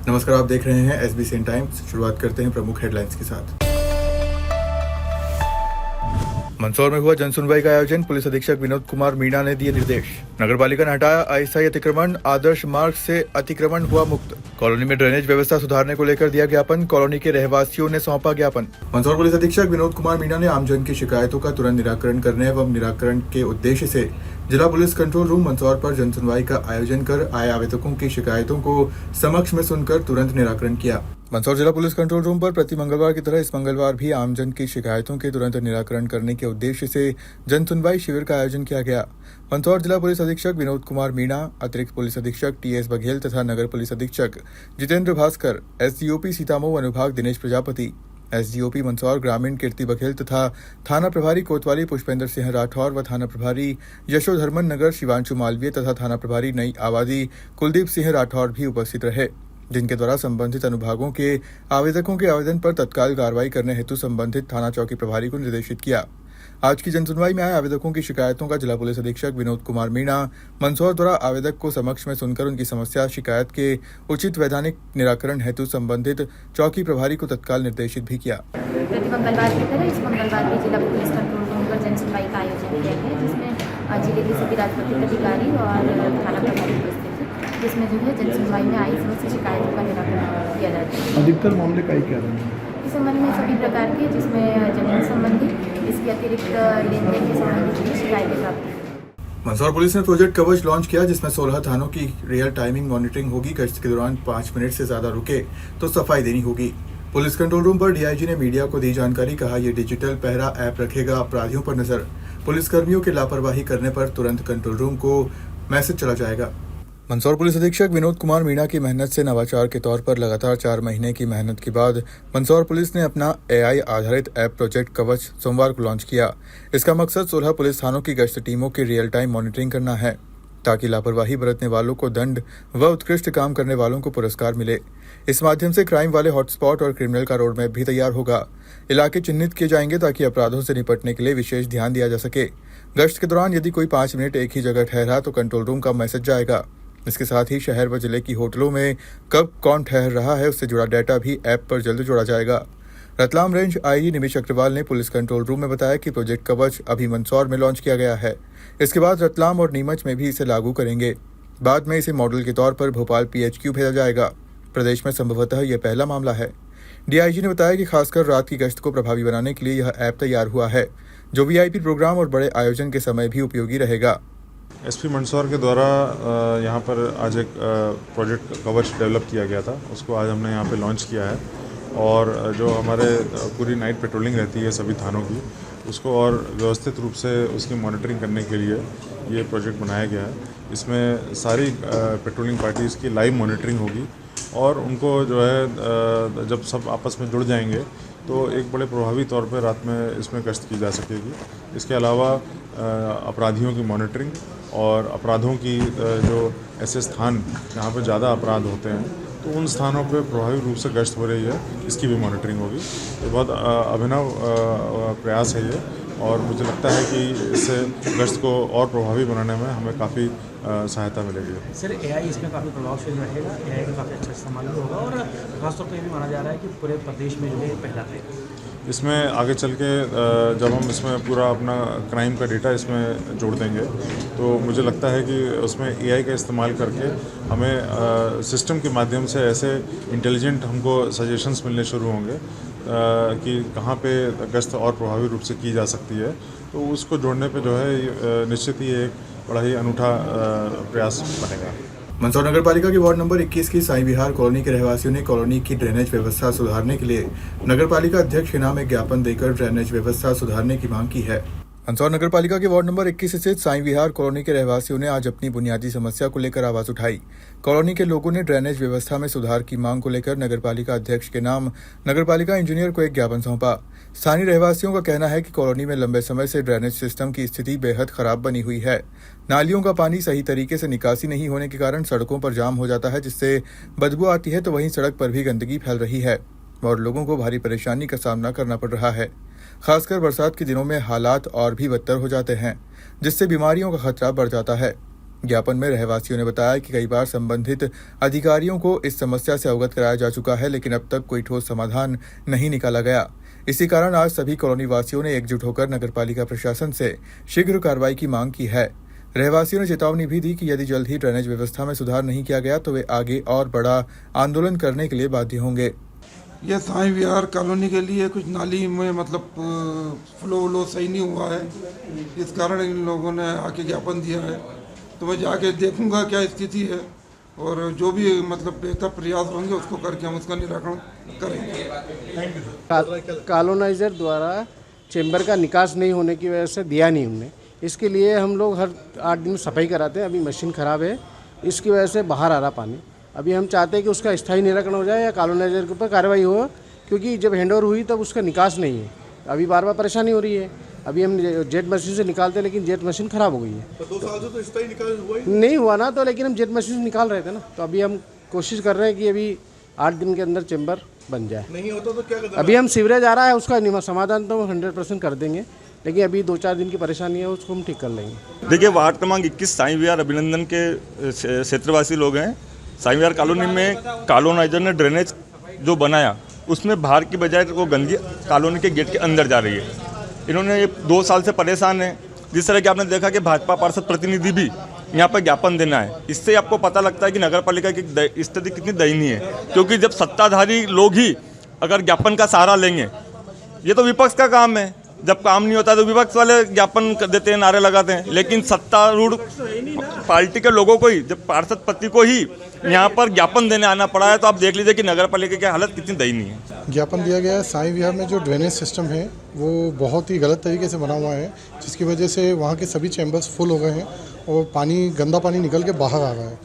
नमस्कार, आप देख रहे हैं SBCN टाइम्स। शुरुआत करते हैं प्रमुख हेडलाइंस के साथ। मंदसौर में हुआ जनसुनवाई का आयोजन, पुलिस अधीक्षक विनोद कुमार मीणा ने दिए निर्देश। नगरपालिका ने हटाया अस्थायी अतिक्रमण, आदर्श मार्ग से अतिक्रमण हुआ मुक्त। कॉलोनी में ड्रेनेज व्यवस्था सुधारने को लेकर दिया ज्ञापन, कॉलोनी के रहवासियों ने सौंपा ज्ञापन। मंदसौर पुलिस अधीक्षक विनोद कुमार मीणा ने आमजन की शिकायतों का तुरंत निराकरण करने एवं निराकरण के उद्देश्य से जिला पुलिस कंट्रोल रूम मंदसौर पर जनसुनवाई का आयोजन कर आए आवेदकों की शिकायतों को समक्ष में सुनकर तुरंत निराकरण किया। मंदसौर जिला पुलिस कंट्रोल रूम पर प्रति मंगलवार की तरह इस मंगलवार भी आमजन की शिकायतों के तुरंत निराकरण करने के उद्देश्य से जनसुनवाई शिविर का आयोजन किया गया। मंदसौर जिला पुलिस अधीक्षक विनोद कुमार मीणा, अतिरिक्त पुलिस अधीक्षक TS बघेल तथा नगर पुलिस अधीक्षक जितेंद्र भास्कर, SDOP सीतामऊ अनुभाग दिनेश प्रजापति, SDOP मंदसौर ग्रामीण कीर्ति बघेल तथा थाना प्रभारी कोतवाली पुष्पेंद्र सिंह राठौर व थाना प्रभारी यशोधर्मन नगर शिवांशु मालवीय तथा थाना प्रभारी नई आबादी कुलदीप सिंह राठौर भी उपस्थित रहे, जिनके द्वारा संबंधित अनुभागों के आवेदकों के आवेदन पर तत्काल कार्रवाई करने हेतु संबंधित थाना चौकी प्रभारी को निर्देशित किया। आज की जनसुनवाई में आए आवेदकों की शिकायतों का जिला पुलिस अधीक्षक विनोद कुमार मीणा मंदसौर द्वारा आवेदक को समक्ष में सुनकर उनकी समस्या शिकायत के उचित वैधानिक निराकरण हेतु संबंधित चौकी प्रभारी को तत्काल निर्देशित भी किया। प्रति मंगलवार की तरह इस मंगलवार भी जिला पुलिस कंट्रोल रूम पर जनसुनवाई का आयोजन किया गया, जिसमें जिले के सभी राजपत्रित अधिकारी और थाना प्रभारी उपस्थित थे, जिसमें जो है जनसुनवाई में आई समस्त शिकायतों का निराकरण किया जाता है। अधिकतर मामले का क्या है इस संबंध में सभी प्रकार के, जिसमें जमीन संबंधी, इसके अतिरिक्त लेन देन के संबंधित शिकायतें प्राप्त हुई। मंदसौर पुलिस ने प्रोजेक्ट कवच लॉन्च किया, जिसमें 16 थानों की रियल टाइमिंग मॉनिटरिंग होगी। गश्त के दौरान 5 मिनट से ज्यादा रुके तो सफाई देनी होगी। पुलिस कंट्रोल रूम पर DIG ने मीडिया को दी जानकारी, कहा यह डिजिटल पहरा ऐप रखेगा अपराधियों पर नजर। पुलिसकर्मियों के लापरवाही करने पर तुरंत कंट्रोल रूम को मैसेज चला जाएगा। मंदसौर पुलिस अधीक्षक विनोद कुमार मीणा की मेहनत से नवाचार के तौर पर लगातार 4 महीने की मेहनत के बाद मंदसौर पुलिस ने अपना AI आधारित ऐप प्रोजेक्ट कवच सोमवार को लॉन्च किया। इसका मकसद 16 पुलिस थानों की गश्त टीमों की रियल टाइम मॉनिटरिंग करना है, ताकि लापरवाही बरतने वालों को दंड व उत्कृष्ट काम करने वालों को पुरस्कार मिले। इस माध्यम से क्राइम वाले हॉटस्पॉट और क्रिमिनल का रोड मैप भी तैयार होगा। इलाके चिन्हित किए जाएंगे ताकि अपराधों से निपटने के लिए विशेष ध्यान दिया जा सके। गश्त के दौरान यदि कोई 5 मिनट एक ही जगह ठहरा तो कंट्रोल रूम का मैसेज जाएगा। इसके साथ ही शहर व जिले की होटलों में कब कौन ठहर रहा है उससे जुड़ा डाटा भी ऐप पर जल्द जोड़ा जाएगा। रतलाम रेंज IG निमिष अग्रवाल ने पुलिस कंट्रोल रूम में बताया कि प्रोजेक्ट कवच अभी मंदसौर में लॉन्च किया गया है। इसके बाद रतलाम और नीमच में भी इसे लागू करेंगे। बाद में इसे मॉडल के तौर पर भोपाल PHQ भेजा जाएगा। प्रदेश में संभवतः यह पहला मामला है। DIG ने बताया कि खासकर रात की गश्त को प्रभावी बनाने के लिए यह ऐप तैयार हुआ है, जो VIP प्रोग्राम और बड़े आयोजन के समय भी उपयोगी रहेगा। SP मंदसौर के द्वारा यहाँ पर आज एक प्रोजेक्ट कवच डेवलप किया गया था, उसको आज हमने यहाँ पे लॉन्च किया है। और जो हमारे पूरी नाइट पेट्रोलिंग रहती है सभी थानों की, उसको और व्यवस्थित रूप से उसकी मॉनिटरिंग करने के लिए ये प्रोजेक्ट बनाया गया है। इसमें सारी पेट्रोलिंग पार्टीज़ की लाइव मॉनिटरिंग होगी और उनको जो है जब सब आपस में जुड़ जाएंगे तो एक बड़े प्रभावी तौर पर रात में इसमें गश्त की जा सकेगी। इसके अलावा अपराधियों की मॉनिटरिंग और अपराधों की जो ऐसे स्थान जहाँ पर ज़्यादा अपराध होते हैं तो उन स्थानों पे प्रभावी रूप से गश्त हो रही है, इसकी भी मॉनिटरिंग होगी। ये बहुत अभिनव प्रयास है ये, और मुझे लगता है कि इससे गश्त को और प्रभावी बनाने में हमें काफ़ी सहायता मिलेगी। सर AI इसमें काफ़ी प्रभावशाली रहेगा, AI का काफ़ी अच्छा इस्तेमाल भी होगा और खासतौर पर ये भी माना जा रहा है कि पूरे प्रदेश में जो है पहला है। इसमें आगे चल के जब हम इसमें पूरा अपना क्राइम का डेटा इसमें जोड़ देंगे तो मुझे लगता है कि उसमें AI का इस्तेमाल करके हमें सिस्टम के माध्यम से ऐसे इंटेलिजेंट हमको सजेशंस मिलने शुरू होंगे कि कहाँ पे गश्त और प्रभावी रूप से की जा सकती है। तो उसको जोड़ने पे जो है निश्चित ही एक बड़ा ही अनूठा प्रयास बनेगा। मंदसौर नगरपालिका के वार्ड नंबर 21 की साईं विहार कॉलोनी के रहवासियों ने कॉलोनी की ड्रेनेज व्यवस्था सुधारने के लिए नगरपालिका अध्यक्ष के नाम एक ज्ञापन देकर ड्रेनेज व्यवस्था सुधारने की मांग की है। मंदसौर नगरपालिका के वार्ड नंबर 21 स्थित साईं विहार कॉलोनी के रहवासियों ने आज अपनी बुनियादी समस्या को लेकर आवाज उठाई। कॉलोनी के लोगों ने ड्रेनेज व्यवस्था में सुधार की मांग को लेकर नगरपालिका अध्यक्ष के नाम नगरपालिका इंजीनियर को एक ज्ञापन सौंपा। स्थानीय रहवासियों का कहना है कि कॉलोनी में लंबे समय से ड्रेनेज सिस्टम की स्थिति बेहद खराब बनी हुई है। नालियों का पानी सही तरीके से निकासी नहीं होने के कारण सड़कों पर जाम हो जाता है, जिससे बदबू आती है, तो वहीं सड़क पर भी गंदगी फैल रही है और लोगों को भारी परेशानी का सामना करना पड़ रहा है। खासकर बरसात के दिनों में हालात और भी बदतर हो जाते हैं, जिससे बीमारियों का खतरा बढ़ जाता है। ज्ञापन में रहवासियों ने बताया कि कई बार संबंधित अधिकारियों को इस समस्या से अवगत कराया जा चुका है, लेकिन अब तक कोई ठोस समाधान नहीं निकाला गया। इसी कारण आज सभी कॉलोनी वासियों ने एकजुट होकर नगरपालिका प्रशासन से शीघ्र कार्रवाई की मांग की है। रहवासियों ने चेतावनी भी दी कि यदि जल्द ही ड्रेनेज व्यवस्था में सुधार नहीं किया गया तो वे आगे और बड़ा आंदोलन करने के लिए बाध्य होंगे। ये साईं विहार कॉलोनी के लिए कुछ नाली में मतलब फ्लो सही नहीं हुआ है, इस कारण इन लोगों ने आके ज्ञापन दिया है। तो मैं जाके देखूंगा क्या स्थिति है और जो भी मतलब बेहतर प्रयास होंगे उसको करके हम उसका निराकरण करेंगे। कॉलोनाइजर द्वारा चेंबर का निकास नहीं होने की वजह से दिया नहीं हमने, इसके लिए हम लोग हर 8 दिन सफाई कराते हैं। अभी मशीन ख़राब है, इसकी वजह से बाहर आ रहा पानी। अभी हम चाहते हैं कि उसका स्थायी निराकरण हो जाए या कॉलोनाइजर के ऊपर कार्रवाई हो, क्योंकि जब हैंडओवर हुई तब उसका निकास नहीं है। अभी बार बार परेशानी हो रही है। अभी हम जेट मशीन से निकालते हैं, लेकिन जेट मशीन ख़राब हो गई है। तो 2 साल से तो स्थायी निकाल हुआ ही नहीं हुआ ना, तो लेकिन हम जेट मशीन से निकाल रहे थे ना, तो अभी हम कोशिश कर रहे हैं कि अभी 8 दिन के अंदर चेंबर बन जाए। नहीं होता तो क्या कदम? अभी हम सीवरेज आ रहा है, उसका समाधान तो 100% कर देंगे, लेकिन अभी 2-4 दिन की परेशानी है, उसको हम ठीक कर लेंगे। देखिए, वार्ड क्रमांक 21 साईं विहार अभिनंदन के क्षेत्रवासी लोग हैं। साईं विहार कॉलोनी में कॉलोनाइजर ने ड्रेनेज जो बनाया उसमें बाहर की बजाय वो गंदगी कॉलोनी के गेट के अंदर जा रही है। इन्होंने ये 2 साल से परेशान है। जिस तरह कि आपने देखा कि भाजपा पार्षद प्रतिनिधि भी यहाँ पर ज्ञापन देना है, इससे आपको पता लगता है कि नगर पालिका की स्थिति कितनी दयनीय है। क्योंकि जब सत्ताधारी लोग ही अगर ज्ञापन का सहारा लेंगे, ये तो विपक्ष का काम है। जब काम नहीं होता तो विपक्ष वाले ज्ञापन देते हैं, नारे लगाते हैं, लेकिन सत्तारूढ़ पार्टी के लोगों को ही, जब पार्षद पति को ही यहाँ पर ज्ञापन देने आना पड़ा है, तो आप देख लीजिए कि नगर पालिका की हालत कितनी दयनीय है। ज्ञापन दिया गया है। साईं विहार में जो ड्रेनेज सिस्टम है वो बहुत ही गलत तरीके से बना हुआ है, जिसकी वजह से वहाँ के सभी चैम्बर्स फुल हो गए हैं और गंदा पानी निकल के बाहर आ रहा है,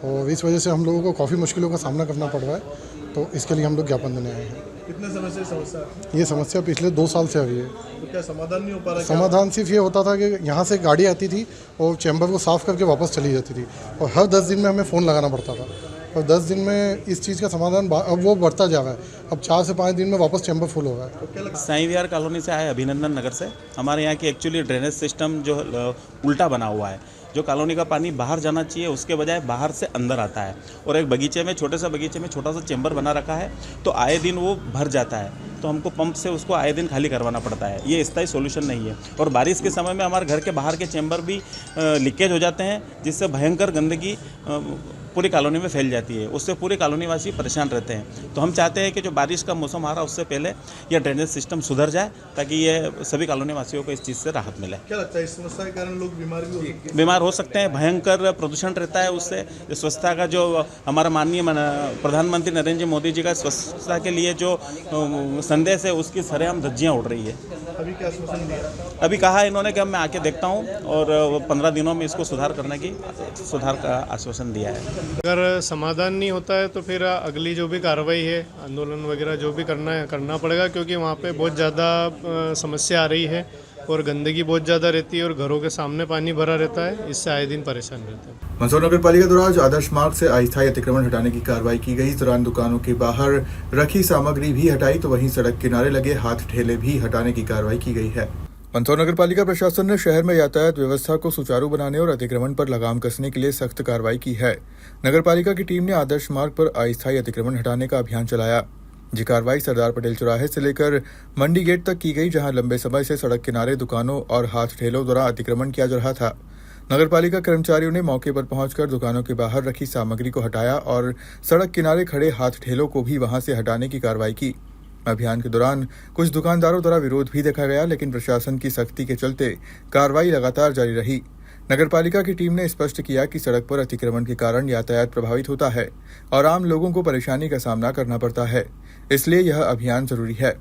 और इस वजह से हम लोगों को काफ़ी मुश्किलों का सामना करना पड़ रहा है। तो इसके लिए हम लोग ज्ञापन देने आए हैं। कितने समय से समस्या? ये समस्या पिछले 2 साल से आ रही है। तो क्या समाधान नहीं हो पा रहा? समाधान सिर्फ ये होता था कि यहाँ से गाड़ी आती थी और चैम्बर को साफ़ करके वापस चली जाती थी, और हर 10 दिन में हमें फ़ोन लगाना पड़ता था, और 10 दिन में इस चीज़ का समाधान अब वो बढ़ता जा रहा है। अब 4 से 5 दिन में वापस चैम्बर फुल हो रहा है। साईं विहार कॉलोनी से आए अभिनंदन नगर से। हमारे यहाँ की एक्चुअली ड्रेनेज सिस्टम जो उल्टा बना हुआ है। जो कॉलोनी का पानी बाहर जाना चाहिए उसके बजाय बाहर से अंदर आता है, और एक बगीचे में, छोटे से बगीचे में छोटा सा चेंबर बना रखा है, तो आए दिन वो भर जाता है, तो हमको पंप से उसको आए दिन खाली करवाना पड़ता है। ये स्थायी सॉल्यूशन नहीं है। और बारिश के समय में हमारे घर के बाहर के चेंबर भी लीकेज हो जाते हैं, जिससे भयंकर गंदगी पूरी कॉलोनी में फैल जाती है। उससे पूरे कॉलोनी वासी परेशान रहते हैं। तो हम चाहते हैं कि जो बारिश का मौसम आ रहा है उससे पहले यह ड्रेनेज सिस्टम सुधर जाए, ताकि ये सभी कॉलोनी वासियों को इस चीज़ से राहत मिले। क्या लगता है इस समस्या के कारण लोग बीमार हो सकते हैं। भयंकर प्रदूषण रहता है उससे। स्वच्छता का जो हमारा माननीय प्रधानमंत्री नरेंद्र मोदी जी का स्वच्छता के लिए जो संदेश है, उसकी सरेआम धज्जियाँ उड़ रही है। अभी क्या आश्वासन दिया? अभी कहा इन्होंने कि मैं आके देखता हूँ, और 15 दिनों में इसको सुधार का आश्वासन दिया है। अगर समाधान नहीं होता है तो फिर अगली जो भी कार्रवाई है, आंदोलन वगैरह जो भी करना पड़ेगा, क्योंकि वहाँ पे बहुत ज़्यादा समस्या आ रही है और गंदगी बहुत ज़्यादा रहती है और घरों के सामने पानी भरा रहता है। इससे आए दिन परेशान रहते हैं। मंदसौर नगर पालिका द्वारा आज आदर्श मार्ग से अस्थायी अतिक्रमण हटाने की कार्रवाई की गई। इस दौरान दुकानों के बाहर रखी सामग्री भी हटाई, तो वहीं सड़क किनारे लगे हाथ ठेले भी हटाने की कार्रवाई की गई है। मंदसौर नगर पालिका प्रशासन ने शहर में यातायात व्यवस्था को सुचारू बनाने और अतिक्रमण पर लगाम कसने के लिए सख्त कार्रवाई की है। नगर पालिका की टीम ने आदर्श मार्ग पर अस्थायी अतिक्रमण हटाने का अभियान चलाया। ये कार्रवाई सरदार पटेल चौराहे से लेकर मंडी गेट तक की गई, जहां लंबे समय से सड़क किनारे दुकानों और हाथ ठेलों द्वारा अतिक्रमण किया जा रहा था। नगर पालिका कर्मचारियों ने मौके पर पहुंचकर दुकानों के बाहर रखी सामग्री को हटाया और सड़क किनारे खड़े हाथ ठेलों को भी वहां से हटाने की कार्रवाई की। अभियान के दौरान कुछ दुकानदारों द्वारा विरोध भी देखा गया, लेकिन प्रशासन की सख्ती के चलते कार्रवाई लगातार जारी रही। नगर पालिका की टीम ने स्पष्ट किया कि सड़क पर अतिक्रमण के कारण यातायात प्रभावित होता है और आम लोगों को परेशानी का सामना करना पड़ता है, इसलिए यह अभियान जरूरी है।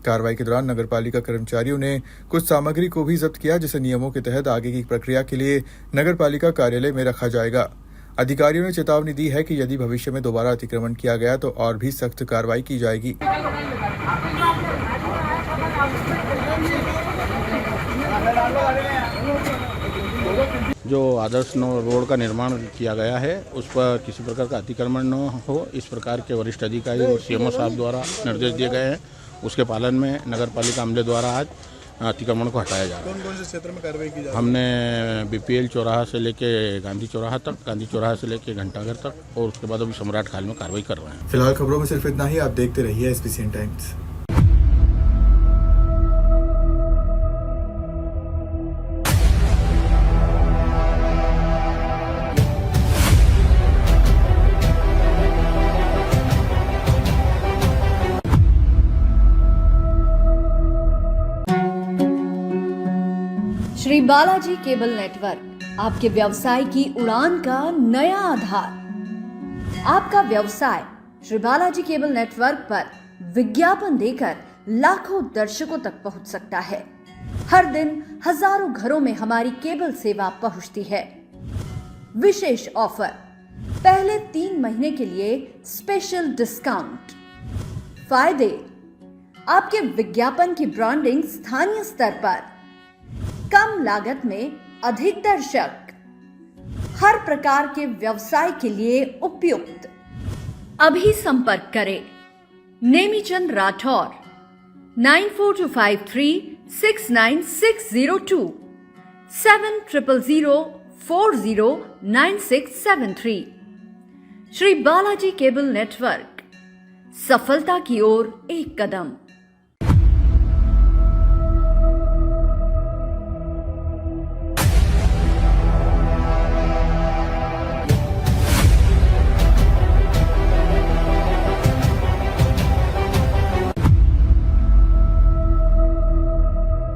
कार्रवाई के दौरान नगर पालिका कर्मचारियों ने कुछ सामग्री को भी जब्त किया, जिसे नियमों के तहत आगे की प्रक्रिया के लिए नगर पालिका कार्यालय में रखा जाएगा। अधिकारियों ने चेतावनी दी है कि यदि भविष्य में दोबारा अतिक्रमण किया गया तो और भी सख्त कार्रवाई की जाएगी। जो आदर्श रोड का निर्माण किया गया है उस पर किसी प्रकार का अतिक्रमण न हो, इस प्रकार के वरिष्ठ अधिकारी और सीएमओ साहब द्वारा निर्देश दिए गए हैं। उसके पालन में नगर पालिका अमले द्वारा आज अतिक्रमण को हटाया जा रहा है। कौन कौन से क्षेत्र में कार्रवाई की जा रही है? हमने BPL चौराहा से लेके गांधी चौराहा तक, गांधी चौराहा से लेके घंटाघर तक और उसके बाद अभी सम्राट खाल में कार्रवाई कर रहे हैं। फिलहाल खबरों में सिर्फ इतना ही। आप देखते रहिए SBCN times. Shri Balaji cable network आपके व्यवसाय की उड़ान का नया आधार। आपका व्यवसाय श्री बालाजी केबल नेटवर्क पर विज्ञापन देकर लाखों दर्शकों तक पहुंच सकता है। हर दिन हजारों घरों में हमारी केबल सेवा पहुंचती है। विशेष ऑफर, पहले 3 महीने के लिए स्पेशल डिस्काउंट। फायदे, आपके विज्ञापन की ब्रांडिंग स्थानीय स्तर पर, कम लागत में अधिक दर्शक, हर प्रकार के व्यवसाय के लिए उपयुक्त। अभी संपर्क करें नेमीचंद राठौर 9425369602 7000409673। श्री बालाजी केबल नेटवर्क, सफलता की ओर एक कदम।